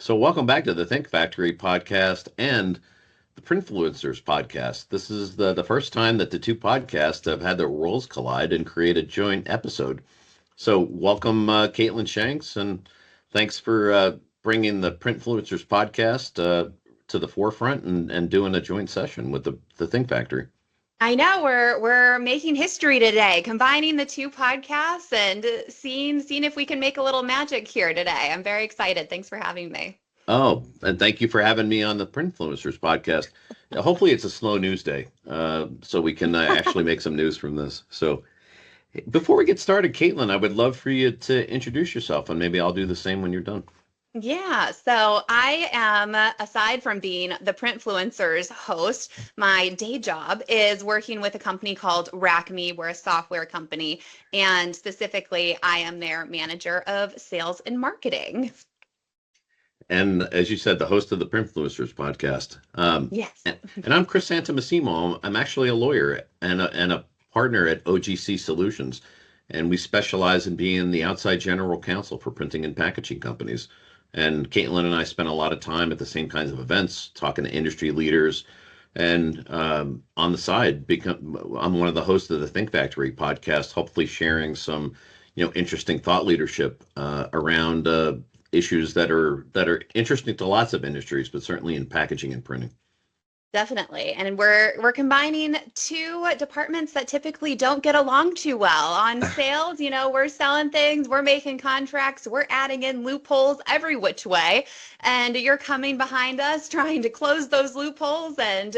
So, welcome back to the ThinkFactory podcast and the Printfluencers podcast. This is the first time that the two podcasts have had their worlds collide and create a joint episode. So, welcome, Katelin Shanks, and thanks for bringing the Printfluencers podcast to the forefront and doing a joint session with the ThinkFactory. I know we're making history today, combining the two podcasts and seeing if we can make a little magic here today. I'm very excited. Thanks for having me. Oh, and thank you for having me on the Printfluencers podcast. Hopefully, it's a slow news day, so we can actually make some news from this. So, before we get started, Katelin, I would love for you to introduce yourself, and maybe I'll do the same when you're done. Yeah, so I am, aside from being the Printfluencers host, my day job is working with a company called Racami. We're a software company, and specifically, I am their manager of sales and marketing. And as you said, the host of the Printfluencers podcast. Yes. And I'm Chris Santa-Masimo. I'm actually a lawyer and a partner at OGC Solutions, and we specialize in being the outside general counsel for printing and packaging companies. And Katelin and I spent a lot of time at the same kinds of events, talking to industry leaders. And on the side, I'm one of the hosts of the ThinkFactory podcast, hopefully sharing some, interesting thought leadership around issues that are interesting to lots of industries, but certainly in packaging and printing. Definitely. And we're combining two departments that typically don't get along too well. On sales, we're selling things, we're making contracts, we're adding in loopholes every which way. And you're coming behind us trying to close those loopholes and,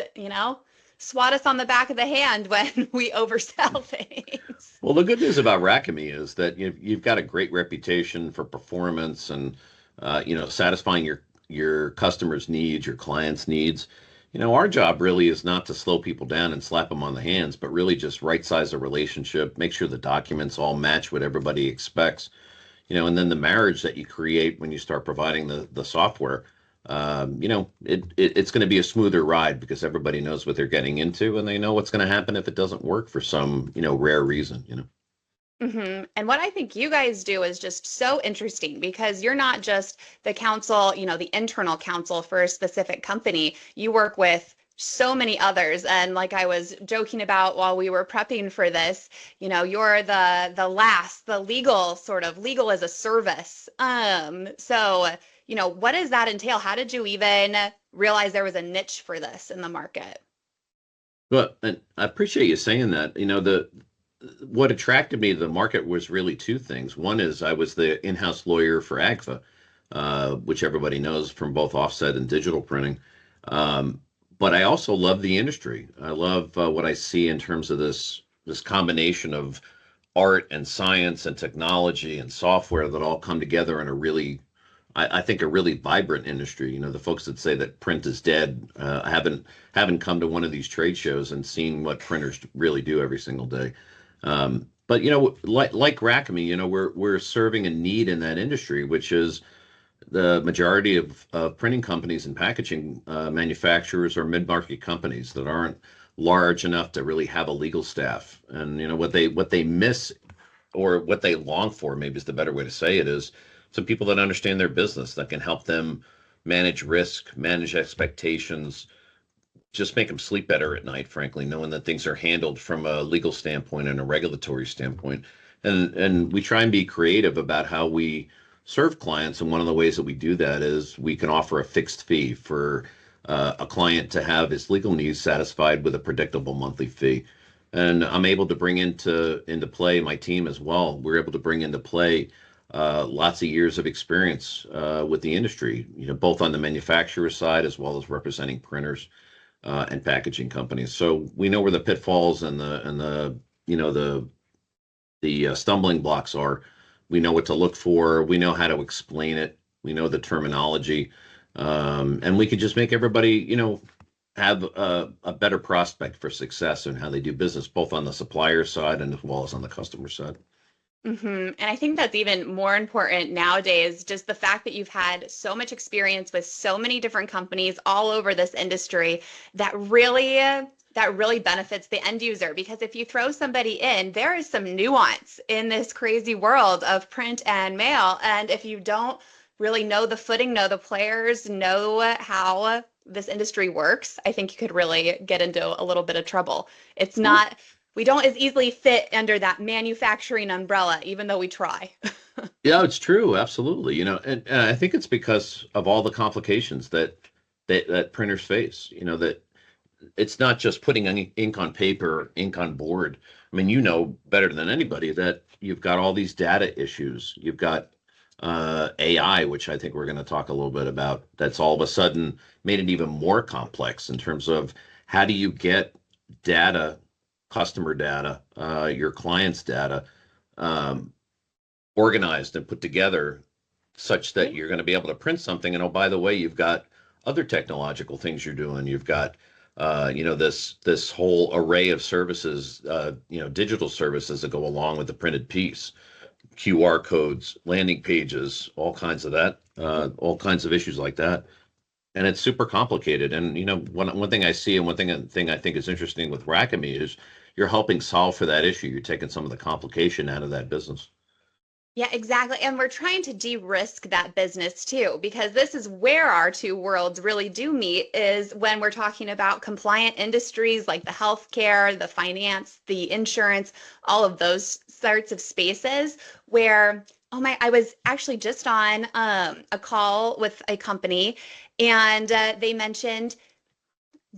swat us on the back of the hand when we oversell things. Well, the good news about Racami is that you've got a great reputation for performance and satisfying your customers' needs, your clients' needs. Our job really is not to slow people down and slap them on the hands, but really just right size the relationship, make sure the documents all match what everybody expects, and then the marriage that you create when you start providing the software, it's going to be a smoother ride because everybody knows what they're getting into and they know what's going to happen if it doesn't work for some, rare reason. And what I think you guys do is just so interesting because you're not just the counsel, the internal counsel for a specific company. You work with so many others. And like I was joking about while we were prepping for this, you're the legal as a service. What does that entail? How did you even realize there was a niche for this in the market? Well, and I appreciate you saying that. What attracted me to the market was really two things. One is I was the in-house lawyer for AGFA, which everybody knows from both offset and digital printing. But I also love the industry. I love what I see in terms of this combination of art and science and technology and software that all come together in a really, I think, a really vibrant industry. The folks that say that print is dead haven't come to one of these trade shows and seen what printers really do every single day. But like Racami, we're serving a need in that industry, which is the majority of printing companies and packaging manufacturers are mid-market companies that aren't large enough to really have a legal staff. And what they miss, or what they long for, maybe is the better way to say it, is some people that understand their business that can help them manage risk, manage expectations, just make them sleep better at night, frankly, knowing that things are handled from a legal standpoint and a regulatory standpoint. And we try and be creative about how we serve clients. And one of the ways that we do that is we can offer a fixed fee for a client to have his legal needs satisfied with a predictable monthly fee. And I'm able to bring into play my team as well. We're able to bring into play lots of years of experience with the industry, both on the manufacturer side as well as representing printers and packaging companies. So we know where the pitfalls and the stumbling blocks are. We know what to look for. We know how to explain it. We know the terminology, and we can just make everybody, have a better prospect for success in how they do business, both on the supplier side and as well as on the customer side. And I think that's even more important nowadays, just the fact that you've had so much experience with so many different companies all over this industry that really benefits the end user. Because if you throw somebody in, there is some nuance in this crazy world of print and mail. And if you don't really know the footing, know the players, know how this industry works, I think you could really get into a little bit of trouble. It's not, we don't as easily fit under that manufacturing umbrella, even though we try. Yeah, it's true. Absolutely. And I think it's because of all the complications that printers face, that it's not just putting ink on paper, ink on board. I mean, you know better than anybody that you've got all these data issues. You've got AI, which I think we're going to talk a little bit about, that's all of a sudden made it even more complex in terms of how do you get data, customer data, your clients' data, um, organized and put together such that you're going to be able to print something. And oh, by the way, you've got other technological things you're doing. You've got this whole array of services, digital services that go along with the printed piece, QR codes, landing pages, all kinds of that, all kinds of issues like that. And it's super complicated. And one thing I see, and one thing I think is interesting with Racami is you're helping solve for that issue. You're taking some of the complication out of that business. Yeah, exactly. And we're trying to de-risk that business too, because this is where our two worlds really do meet is when we're talking about compliant industries like the healthcare, the finance, the insurance, all of those sorts of spaces where, oh my, I was actually just on a call with a company and they mentioned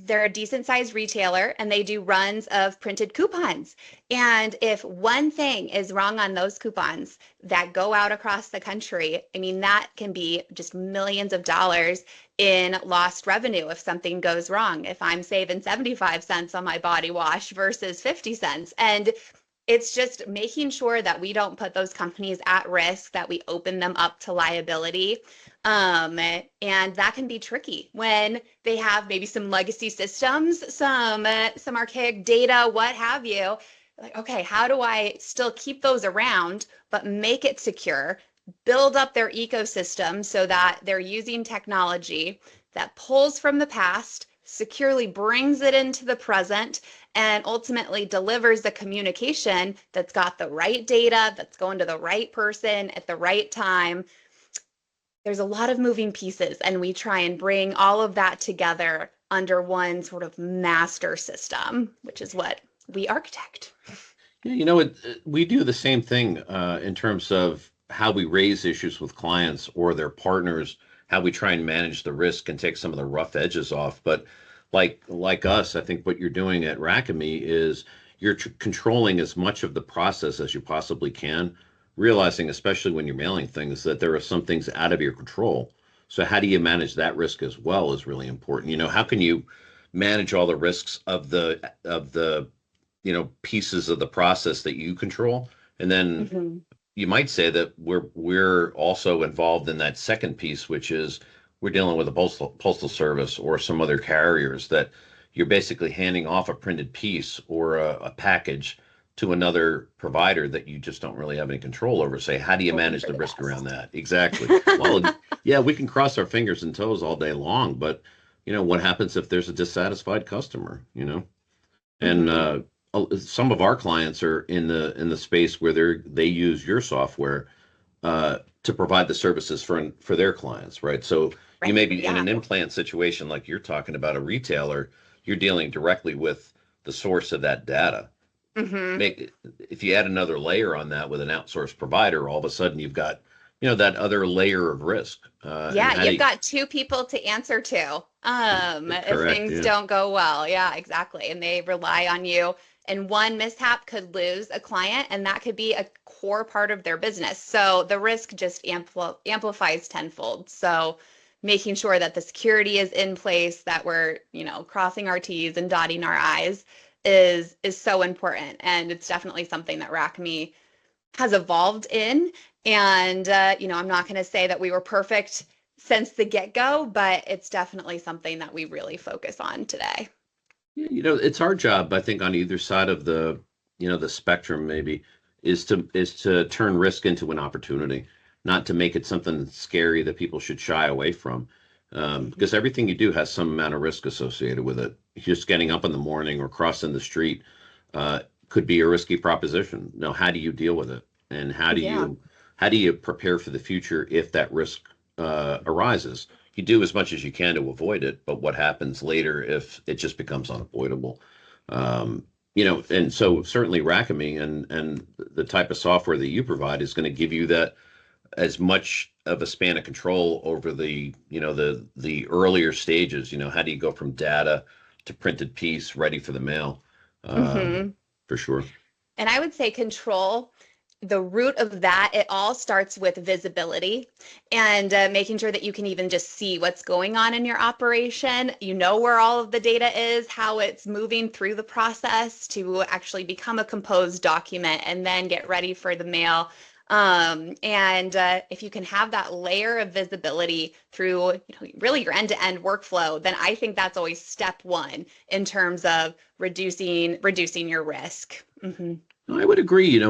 they're a decent sized retailer and they do runs of printed coupons. And if one thing is wrong on those coupons that go out across the country, I mean, that can be just millions of dollars in lost revenue if something goes wrong. If I'm saving 75 cents on my body wash versus 50 cents. And it's just making sure that we don't put those companies at risk, that we open them up to liability. And that can be tricky when they have maybe some legacy systems, some archaic data, what have you. Like, okay, how do I still keep those around, but make it secure, build up their ecosystem so that they're using technology that pulls from the past, securely brings it into the present, and ultimately delivers the communication that's got the right data, that's going to the right person at the right time. There's a lot of moving pieces, and we try and bring all of that together under one sort of master system, which is what we architect. Yeah, we do the same thing in terms of how we raise issues with clients or their partners, how we try and manage the risk and take some of the rough edges off. But like us, I think what you're doing at Racami is you're controlling as much of the process as you possibly can, realizing, especially when you're mailing things, that there are some things out of your control. So how do you manage that risk as well is really important. How can you manage all the risks of the pieces of the process that you control? And then Mm-hmm. you might say that we're also involved in that second piece, which is we're dealing with a postal service or some other carriers that you're basically handing off a printed piece or a package to another provider that you just don't really have any control over. Say, how do you Hoping manage for the the risk best. around that? Exactly. Well, yeah, we can cross our fingers and toes all day long, but what happens if there's a dissatisfied customer? And Mm-hmm. some of our clients are in the space where they use your software to provide the services for their clients, right? So you Right. may be in Yeah. an implant situation like you're talking about a retailer, you're dealing directly with the source of that data. Mm-hmm. If you add another layer on that with an outsourced provider, all of a sudden you've got that other layer of risk. And Yeah, how do you've you, got two people to answer to, if correct, things yeah. don't go well. Yeah, exactly. And they rely on you. And one mishap could lose a client, and that could be a core part of their business. So the risk just amplifies tenfold. So making sure that the security is in place, that we're, crossing our T's and dotting our I's is so important. And it's definitely something that Racme has evolved in. And, I'm not going to say that we were perfect since the get-go, but it's definitely something that we really focus on today. Yeah, it's our job, I think, on either side of the spectrum, maybe, is to turn risk into an opportunity, not to make it something scary that people should shy away from. Because everything you do has some amount of risk associated with it. Just getting up in the morning or crossing the street could be a risky proposition. Now, how do you deal with it? And how do Yeah. you how do you prepare for the future if that risk arises. You do as much as you can to avoid it, but what happens later if it just becomes unavoidable? And so certainly Racami and the type of software that you provide is going to give you that as much of a span of control over the earlier stages. How do you go from data to printed piece ready for the mail? Hmm. For sure. And I would say control, the root of that, it all starts with visibility and making sure that you can even just see what's going on in your operation. You know where all of the data is, how it's moving through the process to actually become a composed document and then get ready for the mail. And if you can have that layer of visibility through, really your end-to-end workflow, then I think that's always step one in terms of reducing your risk. Hmm. I would agree.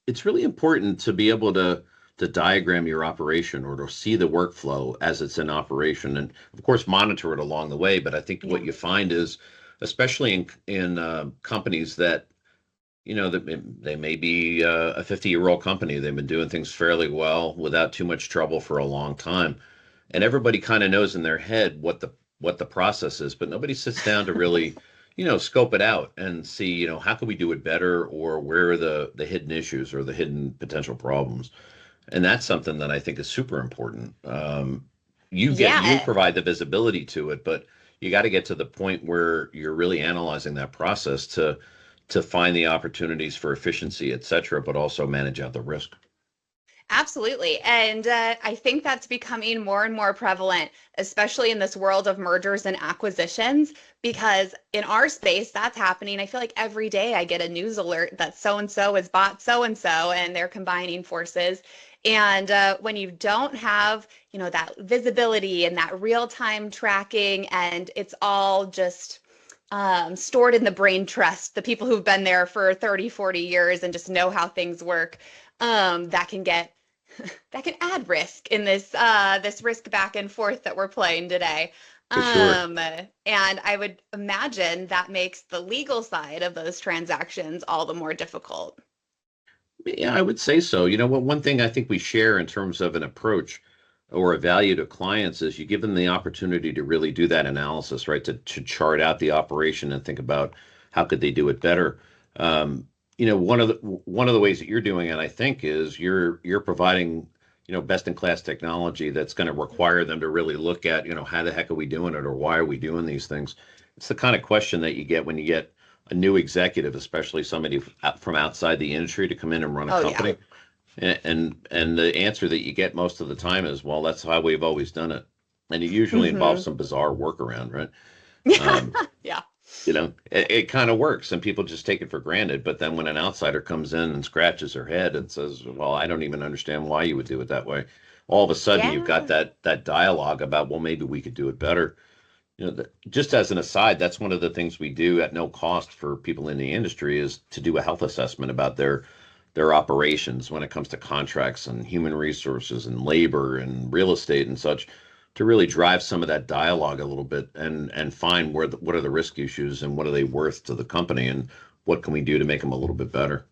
It's really important to be able to diagram your operation or to see the workflow as it's in operation, and of course monitor it along the way. But I think what Yeah. you find is, especially in companies that that they may be a 50-year-old company, they've been doing things fairly well without too much trouble for a long time, and everybody kind of knows in their head what the process is, but nobody sits down to really scope it out and see how can we do it better, or where are the hidden issues or the hidden potential problems. And that's something that I think is super important. You Yeah, provide the visibility to it, but you got to get to the point where you're really analyzing that process to find the opportunities for efficiency, et cetera, but also manage out the risk. absolutely. And I think that's becoming more and more prevalent, especially in this world of mergers and acquisitions, because in our space, that's happening. I feel like every day I get a news alert that so and so has bought so and so, and they're combining forces. And when you don't have, that visibility and that real-time tracking, and it's all just stored in the brain trust, the people who've been there for 30, 40 years and just know how things work, that can get that can add risk in this risk back and forth that we're playing today. For sure. And I would imagine that makes the legal side of those transactions all the more difficult. Yeah, I would say so. One thing I think we share in terms of an approach or a value to clients is you give them the opportunity to really do that analysis, right? To chart out the operation and think about how could they do it better. One of the ways that you're doing it, I think, is you're providing, best in class technology that's going to require them to really look at, how the heck are we doing it, or why are we doing these things? It's the kind of question that you get when you get a new executive, especially somebody from outside the industry, to come in and run a Oh yeah. company. And the answer that you get most of the time is, well, that's how we've always done it. And it usually involves Hmm. some bizarre workaround, right? Yeah. Um, Yeah. it kind of works and people just take it for granted. But then when an outsider comes in and scratches their head and says, well, I don't even understand why you would do it that way, all of a sudden you've got Yeah. that dialogue about, well, maybe we could do it better. Just as an aside, that's one of the things we do at no cost for people in the industry, is to do a health assessment about their operations when it comes to contracts and human resources and labor and real estate and such, to really drive some of that dialogue a little bit and find what are the risk issues and what are they worth to the company, and what can we do to make them a little bit better.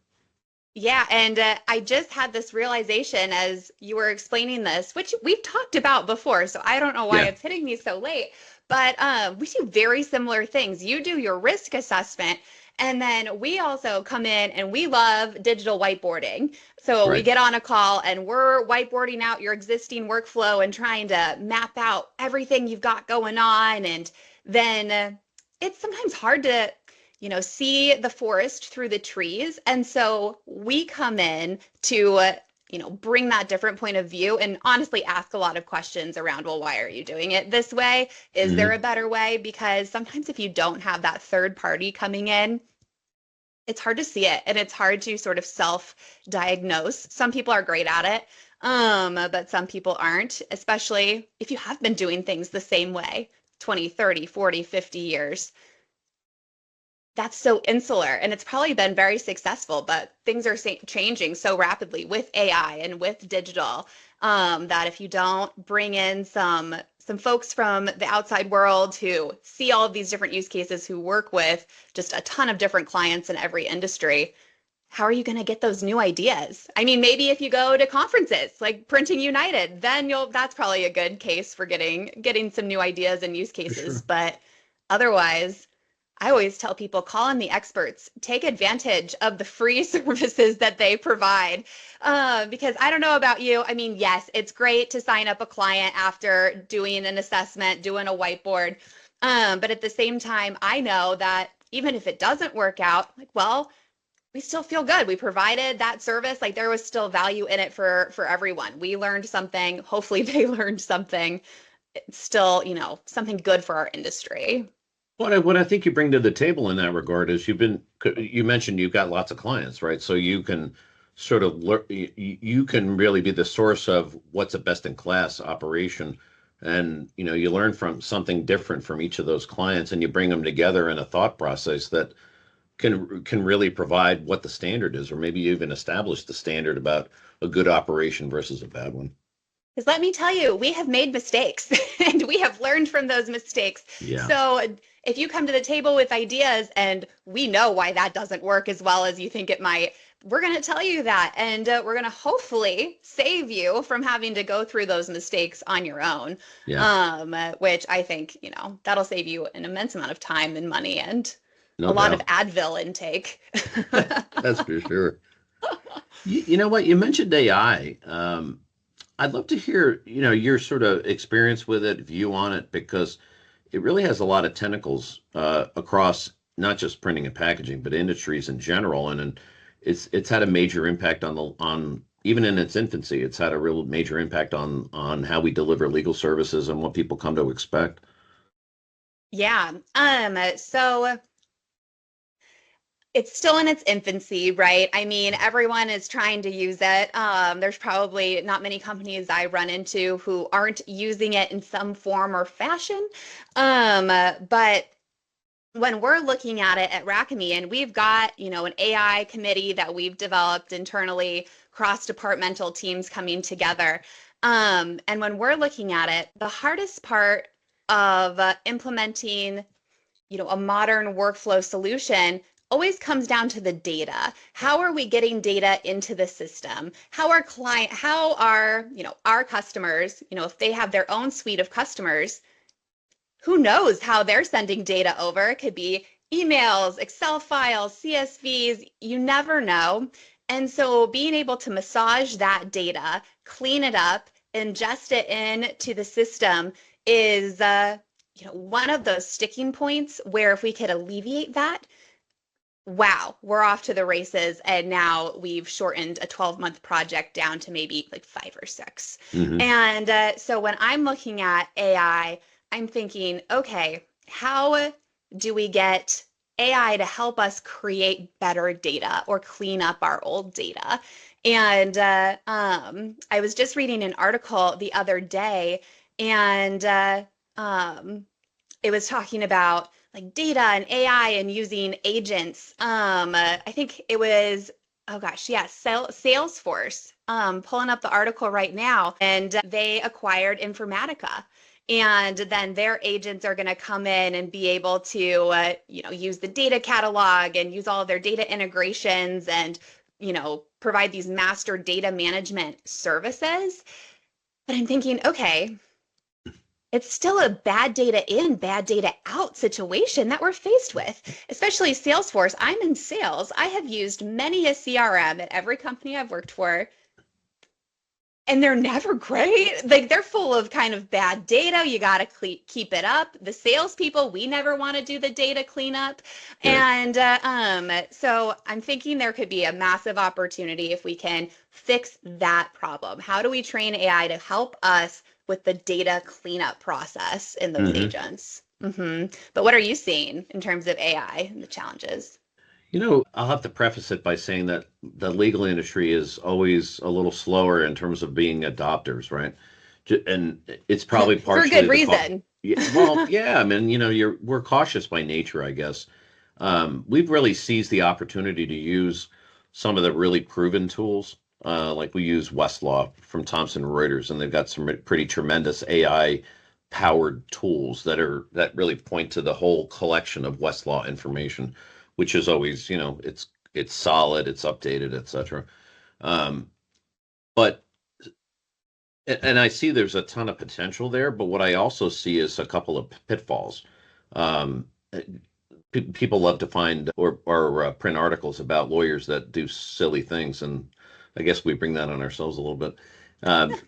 Yeah, and I just had this realization as you were explaining this, which we've talked about before, so I don't know why Yeah, it's hitting me so late, but we do very similar things. You do your risk assessment, and then we also come in and we love digital whiteboarding. So we right. get on a call and we're whiteboarding out your existing workflow and trying to map out everything you've got going on. And then it's sometimes hard to see the forest through the trees. And so we come in to, bring that different point of view and honestly ask a lot of questions around, well, why are you doing it this way? Is there Hmm. a better way? Because sometimes if you don't have that third party coming in, it's hard to see it and it's hard to sort of self-diagnose. Some people are great at it, but some people aren't, especially if you have been doing things the same way 20, 30, 40, 50 years. That's so insular and it's probably been very successful, but things are changing so rapidly with AI and with digital, that if you don't bring in some folks from the outside world who see all of these different use cases, who work with just a ton of different clients in every industry, how are you going to get those new ideas? I mean, maybe if you go to conferences like Printing United, then that's probably a good case for getting some new ideas and use For cases. sure. But otherwise, I always tell people, call in the experts, take advantage of the free services that they provide. Because I don't know about you. I mean, yes, it's great to sign up a client after doing an assessment, doing a whiteboard. But at the same time, I know that even if it doesn't work out, like, well, we still feel good. We provided that service. Like there was still value in it for everyone. We learned something. Hopefully they learned something. It's still, something good for our industry. What I think you bring to the table in that regard is you mentioned you've got lots of clients, right? So you can sort of you can really be the source of what's a best in class operation, and you learn from something different from each of those clients, and you bring them together in a thought process that can really provide what the standard is, or maybe even establish the standard about a good operation versus a bad one. Because let me tell you, we have made mistakes and we have learned from those mistakes. Yeah. So if you come to the table with ideas and we know why that doesn't work as well as you think it might, we're going to tell you that. And we're going to hopefully save you from having to go through those mistakes on your own, Yeah. which I think, that'll save you an immense amount of time and money and No a lot of doubt. Advil intake. That's for sure. You know what? You mentioned AI. I'd love to hear, your sort of experience with it, view on it, because it really has a lot of tentacles across not just printing and packaging, but industries in general. And it's had a major impact on even in its infancy. It's had a real major impact on how we deliver legal services and what people come to expect. Yeah. So it's still in its infancy, right? I mean, everyone is trying to use it. There's probably not many companies I run into who aren't using it in some form or fashion. But when we're looking at it at Racami, and we've got, an AI committee that we've developed internally, cross-departmental teams coming together. And when we're looking at it, the hardest part of implementing a modern workflow solution always comes down to the data. How are we getting data into the system? How are our customers, if they have their own suite of customers, who knows how they're sending data over? It could be emails, Excel files, CSVs, you never know. And so being able to massage that data, clean it up, ingest it into the system is one of those sticking points where if we could alleviate that, wow, we're off to the races. And now we've shortened a 12-month project down to maybe like 5 or 6. Hmm. And so when I'm looking at AI, I'm thinking, okay, how do we get AI to help us create better data or clean up our old data? And I was just reading an article the other day, and it was talking about like data and AI and using agents. I think it was, oh gosh, yeah, Salesforce. Pulling up the article right now, and they acquired Informatica. And then their agents are going to come in and be able to, use the data catalog and use all of their data integrations and, provide these master data management services. But I'm thinking, okay, it's still a bad data in, bad data out situation that we're faced with, especially Salesforce. I'm in sales. I have used many a CRM at every company I've worked for, and they're never great. Like they're full of kind of bad data. You got to keep it up. The salespeople, we never want to do the data cleanup. Right. And so I'm thinking there could be a massive opportunity if we can fix that problem. How do we train AI to help us with the data cleanup process in those Hmm. agents? But what are you seeing in terms of AI and the challenges? I'll have to preface it by saying that the legal industry is always a little slower in terms of being adopters, right? And it's probably For good partially reason. yeah, well, yeah, I mean, we're cautious by nature, I guess. We've really seized the opportunity to use some of the really proven tools. Like we use Westlaw from Thomson Reuters, and they've got some pretty tremendous AI powered tools that really point to the whole collection of Westlaw information, which is always, it's it's solid, it's updated, etc. Um, but and I see there's a ton of potential there, but what I also see is a couple of pitfalls. Um, People love to find or print articles about lawyers that do silly things, and I guess we bring that on ourselves a little bit.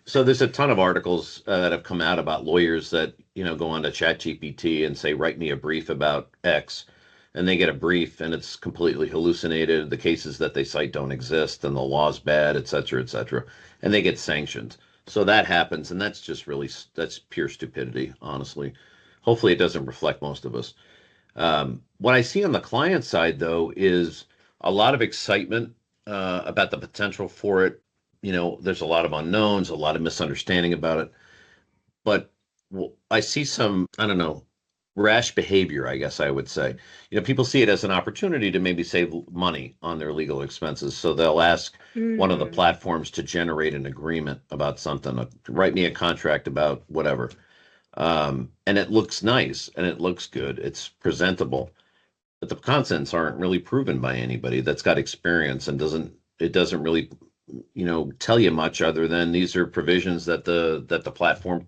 So there's a ton of articles that have come out about lawyers that go on to ChatGPT and say, "Write me a brief about X," and they get a brief and it's completely hallucinated. The cases that they cite don't exist, and the law's bad, et cetera, and they get sanctioned. So that happens, and that's pure stupidity, honestly. Hopefully, it doesn't reflect most of us. What I see on the client side, though, is a lot of excitement about the potential for it. There's a lot of unknowns, a lot of misunderstanding about it. But I see some, I don't know, rash behavior, I guess I would say. People see it as an opportunity to maybe save money on their legal expenses. So they'll ask one of the Mm. platforms to generate an agreement about something, write me a contract about whatever. And it looks nice and it looks good. It's presentable, but the contents aren't really proven by anybody that's got experience and doesn't really tell you much other than these are provisions that the platform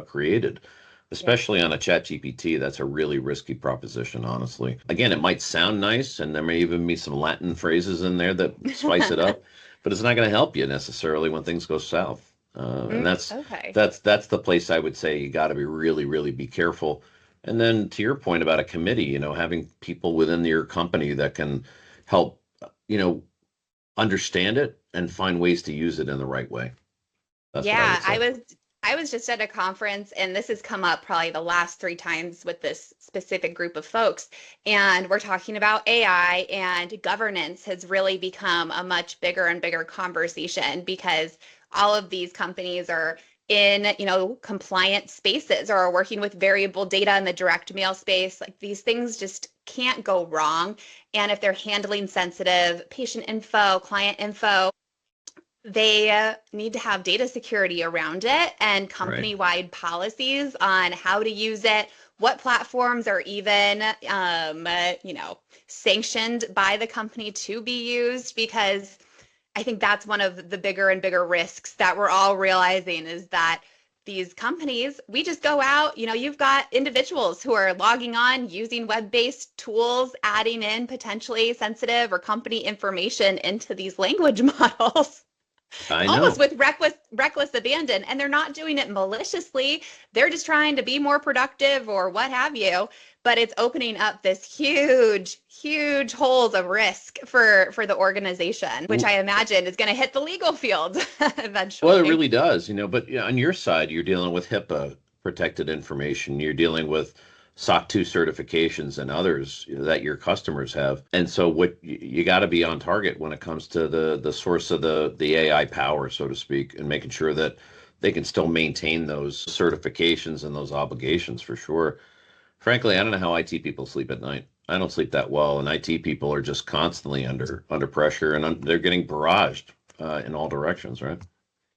created. Yeah. Especially on a chat GPT, that's a really risky proposition, honestly. Again, it might sound nice and there may even be some Latin phrases in there that spice it up, but it's not going to help you necessarily when things go south. And that's Okay. that's that's the place I would say you got to be really, really be careful. And then to your point about a committee, having people within your company that can help, you know, understand it and find ways to use it in the right way. That's what I Yeah, would I say. was I was just at a conference and this has come up probably the last 3 times with this specific group of folks. And we're talking about AI and governance has really become a much bigger and bigger conversation because all of these companies are in, compliant spaces or are working with variable data in the direct mail space. Like these things just can't go wrong. And if they're handling sensitive patient info, client info, they need to have data security around it and Right. company-wide policies on how to use it, what platforms are even, sanctioned by the company to be used, because I think that's one of the bigger and bigger risks that we're all realizing is that these companies, we just go out, you've got individuals who are logging on using web-based tools, adding in potentially sensitive or company information into these language models I almost know. with reckless abandon, and they're not doing it maliciously. They're just trying to be more productive or what have you, but it's opening up this huge holes of risk for the organization, which I imagine is going to hit the legal field Well, it eventually. really does, but on your side, you're dealing with HIPAA protected information. You're dealing with SOC 2 certifications and others that your customers have. And so what you got to be on target when it comes to the source of the AI power, so to speak, and making sure that they can still maintain those certifications and those obligations for sure. Frankly, I don't know how IT people sleep at night. I don't sleep that well, and IT people are just constantly under pressure, and they're getting barraged in all directions, right?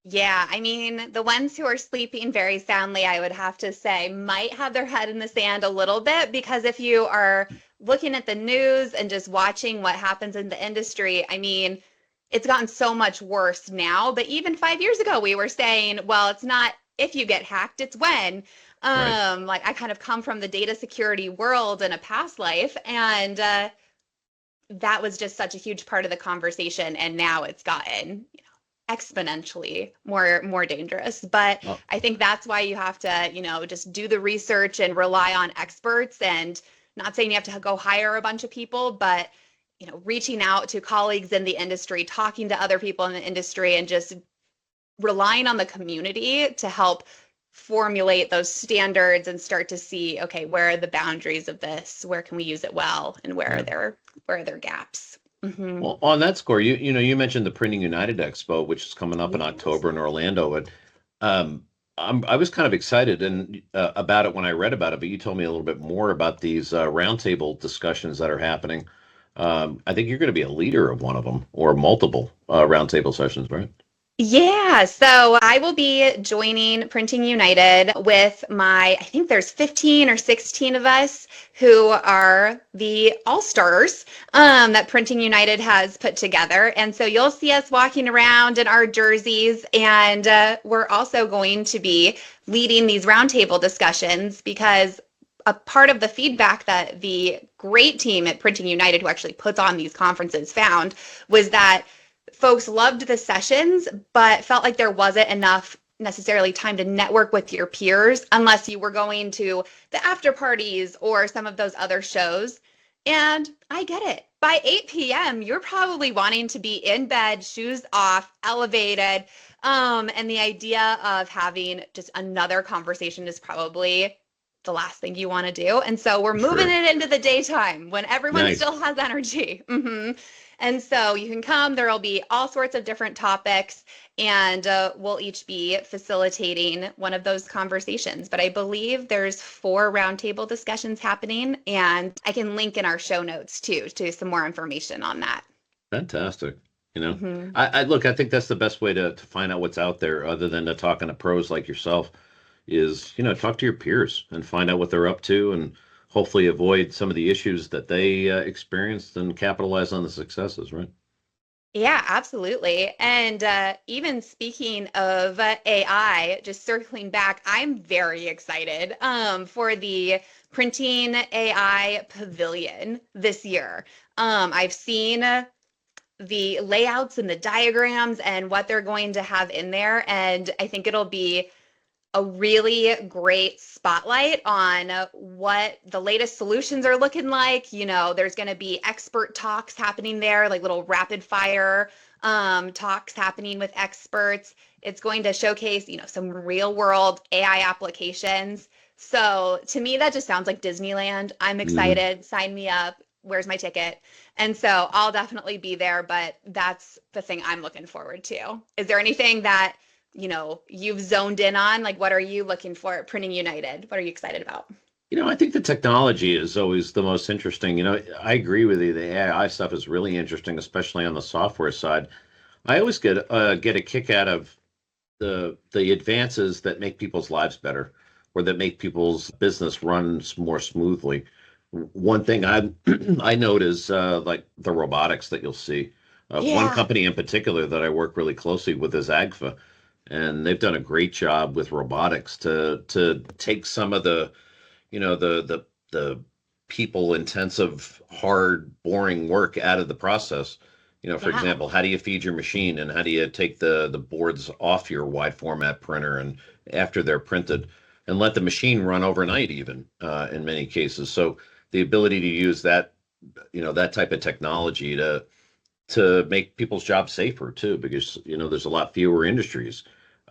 Yeah, I mean, the ones who are sleeping very soundly, I would have to say, might have their head in the sand a little bit because if you are looking at the news and just watching what happens in the industry, I mean, it's gotten so much worse now. But even 5 years ago, we were saying, well, it's not if you get hacked, it's when. Right. Like I kind of come from the data security world in a past life, and that was just such a huge part of the conversation. And now it's gotten exponentially more dangerous. But Oh, I think that's why you have to, just do the research and rely on experts, and not saying you have to go hire a bunch of people, but reaching out to colleagues in the industry, talking to other people in the industry, and just relying on the community to help formulate those standards and start to see, okay, where are the boundaries of this? Where can we use it well? And yeah. where are there gaps? Mm-hmm. Well, on that score, you mentioned the Printing United Expo, which is coming up in Yes. October in Orlando, and um, I was kind of excited and about it when I read about it. But you told me a little bit more about these roundtable discussions that are happening. I think you're going to be a leader of one of them or multiple roundtable sessions, right? Yeah, so I will be joining Printing United with I think there's 15 or 16 of us who are the all-stars that Printing United has put together. And so you'll see us walking around in our jerseys, and we're also going to be leading these roundtable discussions because a part of the feedback that the great team at Printing United, who actually puts on these conferences, found was that folks loved the sessions, but felt like there wasn't enough necessarily time to network with your peers unless you were going to the after parties or some of those other shows. And I get it. By 8 p.m., you're probably wanting to be in bed, shoes off, elevated. And the idea of having just another conversation is probably the last thing you want to do. And so we're moving Sure. it into the daytime when everyone Nice. still has energy. And so you can come, there will be all sorts of different topics, and we'll each be facilitating one of those conversations. But I believe there's 4 roundtable discussions happening, and I can link in our show notes too to some more information on that. Fantastic. You know, Hmm. I look, I think that's the best way to find out what's out there other than to talking to pros like yourself is, talk to your peers and find out what they're up to and hopefully avoid some of the issues that they experienced and capitalize on the successes, right? Yeah, absolutely. And even speaking of AI, just circling back, I'm very excited for the Printing AI Pavilion this year. I've seen the layouts and the diagrams and what they're going to have in there, and I think it'll be a really great spotlight on what the latest solutions are looking like. There's going to be expert talks happening there, like little rapid fire talks happening with experts. It's going to showcase, some real world AI applications. So to me, that just sounds like Disneyland. I'm Hmm. excited. Sign me up. Where's my ticket? And so I'll definitely be there, but that's the thing I'm looking forward to. Is there anything that you've zoned in on? Like, what are you looking for at Printing United? What are you excited about? I think the technology is always the most interesting. I agree with you. The AI stuff is really interesting, especially on the software side. I always get a kick out of the advances that make people's lives better or that make people's business run more smoothly. One thing I I note is like the robotics that you'll see. One Yeah. company in particular that I work really closely with is Agfa, and they've done a great job with robotics to take some of the people intensive, hard, boring work out of the process. For Yeah. example, how do you feed your machine and how do you take the boards off your wide format printer and after they're printed and let the machine run overnight even in many cases. So the ability to use that type of technology to make people's jobs safer too, because there's a lot fewer industries,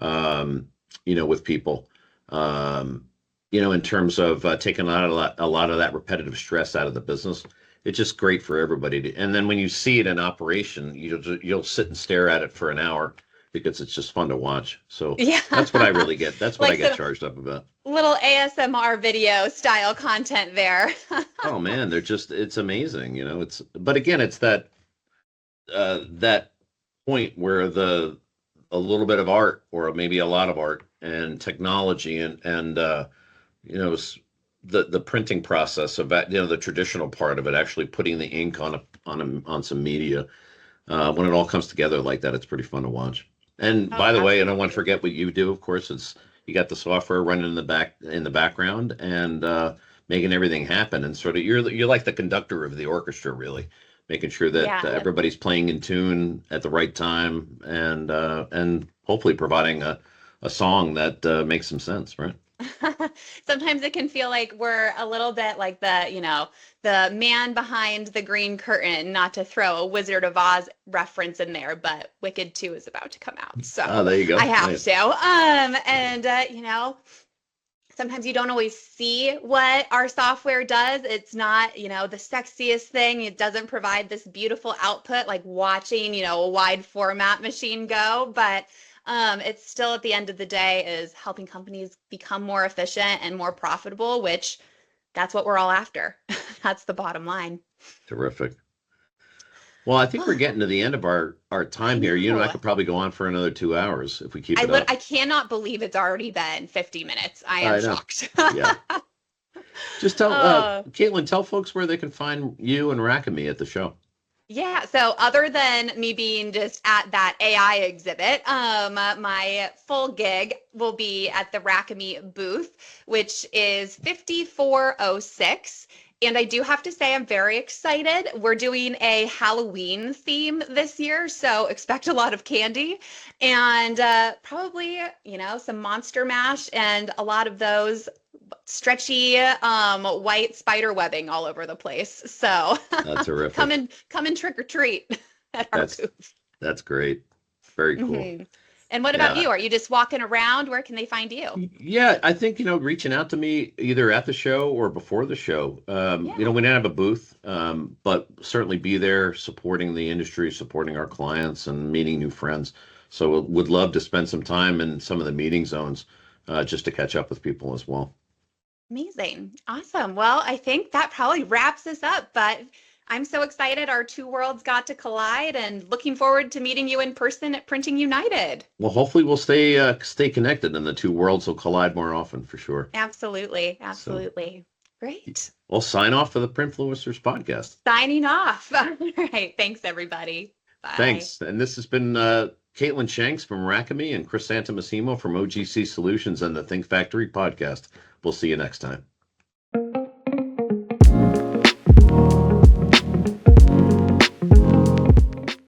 with people, in terms of taking a lot of that repetitive stress out of the business. It's just great for everybody. And then when you see it in operation, you'll sit and stare at it for an hour because it's just fun to watch. So Yeah. that's what I really get. That's what I Like get some charged up about. little ASMR video style content there. Oh man, it's amazing. But again, it's that point where a little bit of art or maybe a lot of art and technology and you know the printing process of that, the traditional part of it, actually putting the ink on some media, when it all comes together like that, it's pretty fun to watch. And Oh, by the way, I don't want to absolutely. forget what you do. Of course, it's you got the software running in the background and making everything happen. And sort of you're like the conductor of the orchestra, really, making sure that Yeah. everybody's playing in tune at the right time and hopefully providing a song that makes some sense, right? Sometimes it can feel like we're a little bit like the man behind the green curtain, not to throw a Wizard of Oz reference in there, but Wicked 2 is about to come out. Oh, So there you I go. have Nice. to. And sometimes you don't always see what our software does. It's not, the sexiest thing. It doesn't provide this beautiful output like watching, a wide format machine go, but it's still at the end of the day is helping companies become more efficient and more profitable, which that's what we're all after. That's the bottom line. Terrific. Well, I think we're getting to the end of our I time here. You and I know. could probably go on for another 2 hours if we keep it up. I cannot believe it's already been 50 minutes. I am I know. shocked. Yeah. Just tell Oh. Katelin, tell folks where they can find you and Racami at the show. Yeah, so other than me being just at that AI exhibit, my full gig will be at the Racami booth, which is 5406. And I do have to say, I'm very excited. We're doing a Halloween theme this year, so expect a lot of candy and probably, some Monster Mash and a lot of those stretchy white spider webbing all over the place. So Terrific. come and trick or treat at our That's booth. that's great. Very cool. Hmm. And what about Yeah. you? Are you just walking around? Where can they find you? Yeah, I think, reaching out to me either at the show or before the show. Yeah, We don't have a booth, but certainly be there supporting the industry, supporting our clients and meeting new friends. So would love to spend some time in some of the meeting zones, just to catch up with people as well. amazing. Awesome. Well, I think that probably wraps us up, but I'm so excited our two worlds got to collide and looking forward to meeting you in person at Printing United. Well, hopefully we'll stay connected and the two worlds will collide more often for sure. Absolutely. So Absolutely. Great. we'll sign off for the Printfluencers podcast. Signing off. All right. Thanks, everybody. Bye. Thanks. And this has been Katelin Shanks from Racami and Chris Santa-Masimo from OGC Solutions and the ThinkFactory podcast. We'll see you next time.